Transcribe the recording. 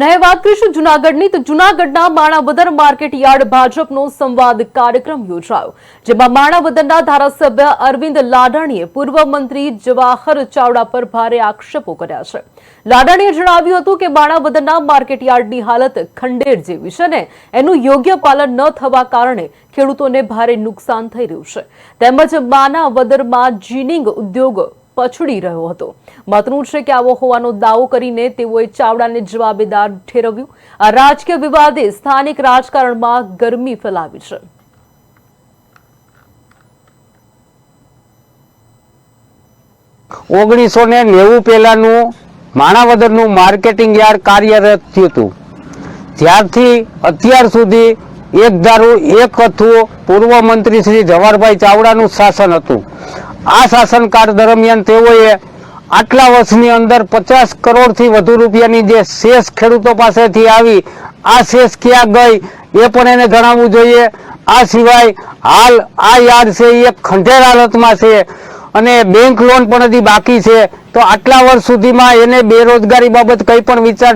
નહી વાત કરીશું જૂનાગઢની તો જૂનાગઢના માણાવદર માર્કેટ યાર્ડ ભાજપનો સંવાદ કાર્યક્રમ યોજાયો, જેમાં માણાવદરના ધારાસભ્ય અરવિંદ લાડાણીએ પૂર્વ મંત્રી જવાહર ચાવડા પર ભારે આક્ષેપો કર્યા છે। લાડાણીએ જણાવ્યું હતું કે માણાવદરના માર્કેટ યાર્ડની હાલત ખંડેર જેવી છે ને એનું યોગ્ય પાલન ન થવા કારણે ખેડૂતોને ભારે નુકસાન થઈ રહ્યું છે, તેમજ માણાવદરમાં જીનિંગ ઉદ્યોગ પછડી રહ્યો હતો। મહત્વનું છે કે આવો હોવાનો દાવો કરીને તેઓએ ચાવડાને જવાબદાર ઠેરવ્યું। આ રાજકીય વિવાદે સ્થાનિક રાજકારણમાં ગરમી ફેલાવી છે। 1990 પહેલાનું માણાવદરનું માર્કેટિંગ યાર્ડ કાર્યરત થયું હતું। ત્યારથી અત્યાર સુધી એક ધારું એક હતું પૂર્વ મંત્રી શ્રી જવાહરભાઈ ચાવડાનું શાસન હતું। આ શાસનકાળ દરમિયાન તેઓએ આટલા વર્ષની અંદર 50 કરોડથી વધુ રૂપિયાની જે શેષ ખેડૂતો પાસેથી આવી, આ શેષ ક્યાં ગઈ એ પણ એને જણાવવું જોઈએ। આ સિવાય હાલ આ યાર્ડ છે એ ખંડેર હાલતમાં છે અને બેંક લોન પણ હજી બાકી છે, તો આટલા વર્ષ સુધીમાં એને બેરોજગારી બાબત કંઈ પણ વિચાર